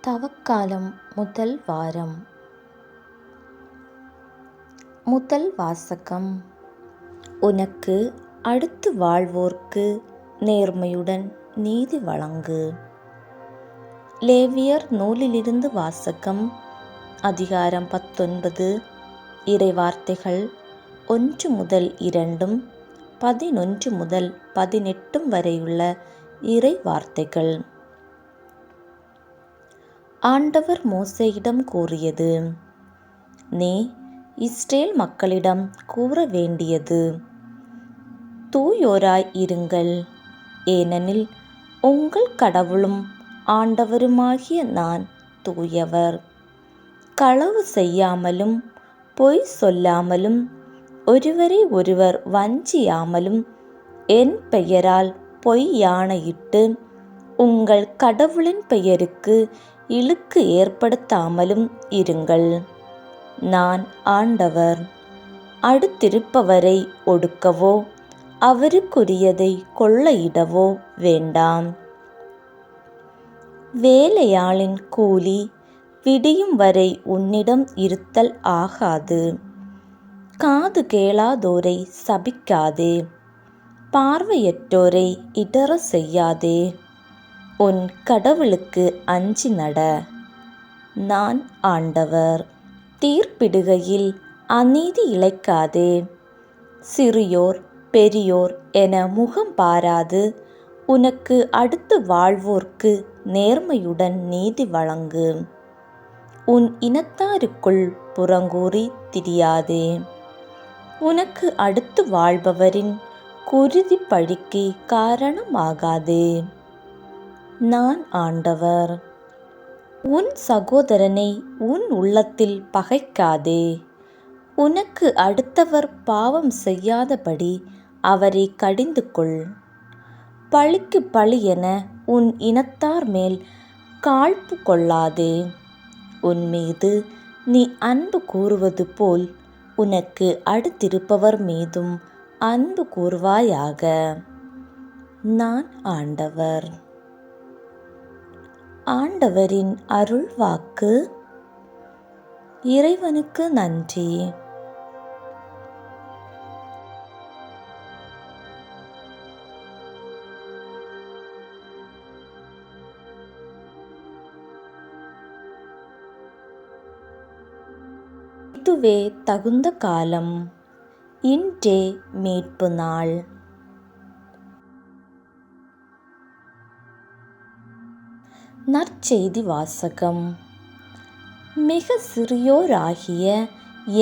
தவக்காலம் முதல் வாரம். முதல் வாசகம். உனக்கு அடுத்து வாழ்வோர்க்கு நேர்மையுடன் நீதி வழங்கு. லேவியர் நூலிலிருந்து வாசகம். அதிகாரம் 19. இறைவார்த்தைகள் 1 முதல் 2, 11 முதல் 18 வரையுள்ள இறைவார்த்தைகள். ஆண்டவர் மோசேயிடம் கூறியது: நீ இஸ்ரேல் மக்களிடம் கூற வேண்டியது: தூயோராய் இருங்கள், ஏனெனில் உங்கள் கடவுளும் ஆண்டவருமாகிய நான் தூயவர். களவு செய்யாமலும் பொய் சொல்லாமலும் ஒருவரை ஒருவர் வஞ்சியாமலும் என் பெயரால் பொய்யாணையிட்டு உங்கள் கடவுளின் பெயருக்கு இழுக்கு ஏற்படுத்தாமலும் இருங்கள். நான் ஆண்டவர். அடுத்திருப்பவரை ஒடுக்கவோ அவருக்குரியதை கொள்ளையிடவோ வேண்டாம். வேலையாளின் கூலி விடியும் வரை உன்னிடம் இருத்தல் ஆகாது. காது கேளாதோரை சபிக்காதே. பார்வையற்றோரை இடற செய்யாதே. உன் கடவுளுக்கு அஞ்சி நட. நான் ஆண்டவர். தீர்ப்பிடுகையில் அநீதி இழைக்காதே. சிறியோர் பெரியோர் என முகம் பாராது உனக்கு அடுத்து வாழ்வோர்க்கு நேர்மையுடன் நீதி வழங்கு. உன் இனத்தாருக்குள் புறங்கூறி திரியாதே. உனக்கு அடுத்து வாழ்பவரின் குருதி பழிக்கு காரணமாகாதே. நான் ஆண்டவர். உன் சகோதரனை உன் உள்ளத்தில் பகைக்காதே. உனக்கு அடுத்தவர் பாவம் செய்யாதபடி அவரை கடிந்து கொள். பழிக்கு பழி என உன் இனத்தார் மேல் காழ்ப்பு கொள்ளாதே. உன் மீது நீ அன்பு கூறுவது போல் உனக்கு அடுத்திருப்பவர் மீதும் அன்பு கூறுவாயாக. நான் ஆண்டவர். ஆண்டவரின் அருள் வாக்கு. இறைவனுக்கு நன்றி. இதுவே தகுந்த காலம். இன்றே மீட்பு நாள். நற்செய்தி வாசகம். மிக சிறியோராகிய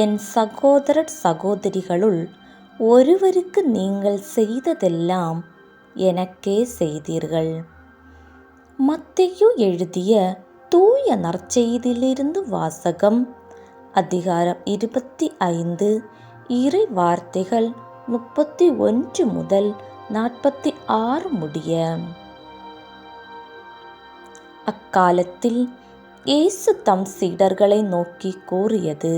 என் சகோதரர் சகோதரிகளுள் ஒருவருக்கு நீங்கள் செய்ததெல்லாம் எனக்கே செய்தீர்கள். மத்தேயு எழுதிய தூய நற்செய்தியிலிருந்து வாசகம். அதிகாரம் 25. இறை வார்த்தைகள் 31 முதல் 46 முடிய. அக்காலத்தில் இயேசு தம் சீடர்களை நோக்கி கூறியது: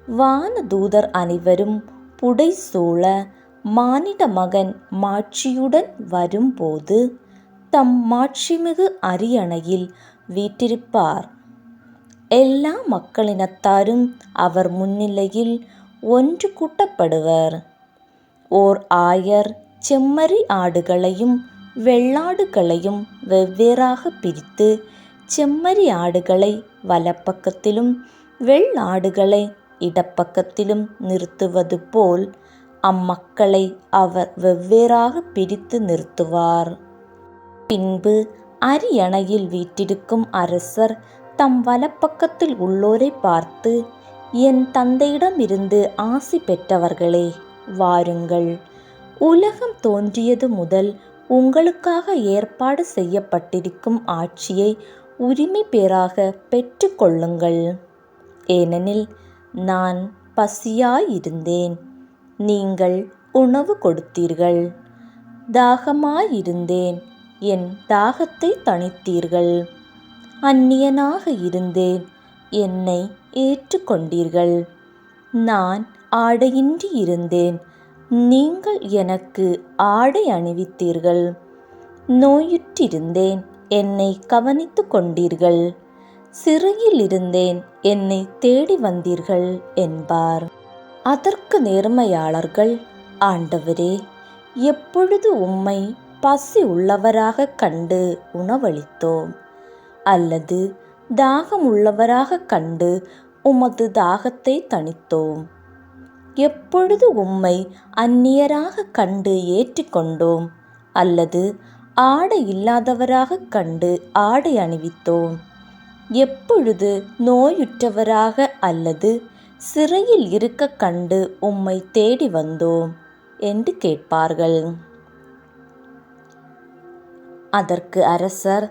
வானதூதர் அனைவரும் புடைசூழ மானிட மகன் மாட்சியுடன் வரும்போது தம் மாட்சிமிகு அரியணையில் வீற்றிருப்பார். எல்லா மக்களினத்தாரும் அவர் முன்னிலையில் ஒன்று கூட்டப்படுவர். ஓர் ஆயர் செம்மறி ஆடுகளையும் வெள்ளாடுகளையும் வெவ்வேறாக பிரித்து செம்மறி ஆடுகளை வலப்பக்கத்திலும் வெள்ளாடுகளை இடப்பக்கத்திலும் நிறுத்துவது போல் அம்மக்களை அவர் வெவ்வேறாக பிரித்து நிறுத்துவார். பின்பு அரியணையில் வீற்றிருக்கும் அரசர் தம் வலப்பக்கத்தில் உள்ளோரை பார்த்து: என் தந்தையிடமிருந்து ஆசி பெற்றவர்களே, வாருங்கள். உலகம் தோன்றியது முதல் உங்களுக்காக ஏற்பாடு செய்யப்பட்டிருக்கும் ஆட்சியை உரிமை பேறாக பெற்று கொள்ளுங்கள். ஏனெனில் நான் பசியாயிருந்தேன், நீங்கள் உணவு கொடுத்தீர்கள். தாகமாயிருந்தேன், என் தாகத்தை தணித்தீர்கள். அந்நியனாக இருந்தேன், என்னை ஏற்றுக்கொண்டீர்கள். நான் ஆடையின்றி இருந்தேன், நீங்கள் எனக்கு ஆடை அணிவித்தீர்கள். நோயுற்றிருந்தேன், என்னை கவனித்து கொண்டீர்கள். சிறையில் இருந்தேன், என்னை தேடி வந்தீர்கள் என்பார். அதற்கு நேர்மையாளர்கள், ஆண்டவரே, எப்பொழுது உம்மை பசி உள்ளவராகக் கண்டு உணவளித்தோம், அல்லது தாகம் உள்ளவராகக் கண்டு உமது தாகத்தை தணித்தோம்? எப்பொழுது உம்மை அந்நியராகக் கண்டு ஏற்றுக்கொண்டோம், அல்லது ஆடை இல்லாதவராகக் கண்டு ஆடை அணிவித்தோம்? எப்பொழுது நோயுற்றவராக அல்லது சிறையில் இருக்கக் கண்டு உம்மை தேடி வந்தோம் என்று கேட்பார்கள். அதற்கு அரசர்,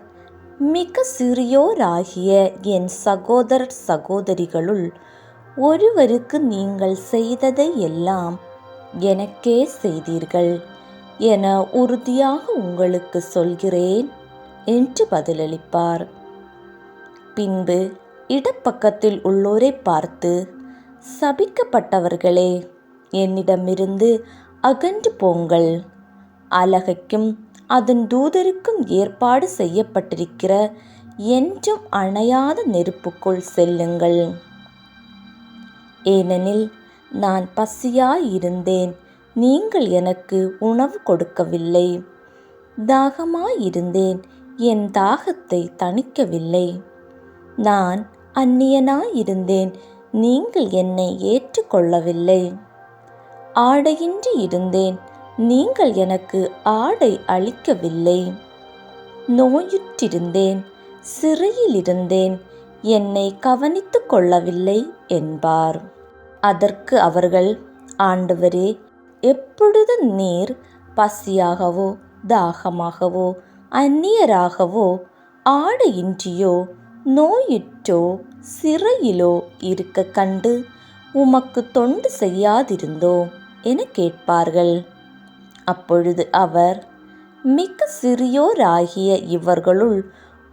மிக சிறியோராகிய என் சகோதரர் சகோதரிகளுள் ஒருவருக்கு நீங்கள் செய்ததை எல்லாம் எனக்கே செய்தீர்கள் என உறுதியாக உங்களுக்கு சொல்கிறேன் என்று பதிலளிப்பார். பின்பு இடப்பக்கத்தில் உள்ளோரை பார்த்து, சபிக்கப்பட்டவர்களே, என்னிடமிருந்து அகன்று போங்கள், அலகைக்கும் அதன் தூதருக்கும் ஏற்பாடு செய்யப்பட்டிருக்கிற என்றும் அணையாத நெருப்புக்குள் செல்லுங்கள். ஏனெனில் நான் பசியாயிருந்தேன், நீங்கள் எனக்கு உணவு கொடுக்கவில்லை. தாகமாயிருந்தேன், என் தாகத்தை தணிக்கவில்லை. நான் அந்நியனாயிருந்தேன், நீங்கள் என்னை ஏற்றுக்கொள்ளவில்லை. ஆடையின்றி இருந்தேன், நீங்கள் எனக்கு ஆடை அளிக்கவில்லை. நோயுற்றிருந்தேன், சிறையில் இருந்தேன், என்னை கவனித்து கொள்ளவில்லை என்பார். அதற்கு அவர்கள், ஆண்டவரே, எப்பொழுது நீர் பசியாகவோ தாகமாகவோ அந்நியராகவோ ஆடையின்றியோ நோயுற்றோ சிறையிலோ இருக்க கண்டு உமக்கு தொண்டு செய்யாதிருந்தோம் என கேட்பார்கள். அப்பொழுது அவர், மிக சிறியோராகிய இவர்களுள்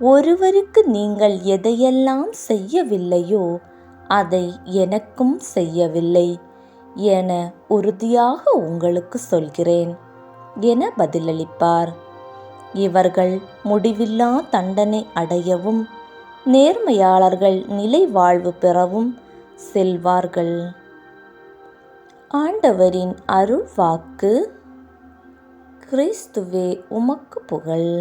ஒருவருக்கு நீங்கள் எதையெல்லாம் செய்யவில்லையோ அதை எனக்கும் செய்யவில்லை என உறுதியாக உங்களுக்கு சொல்கிறேன் என பதிலளிப்பார். இவர்கள் முடிவில்லா தண்டனை அடையவும் நேர்மையாளர்கள் நிலை வாழ்வு பெறவும் செல்வார்கள். ஆண்டவரின் அருள் வாக்கு. கிறிஸ்துவே உமக்கு புகழ்.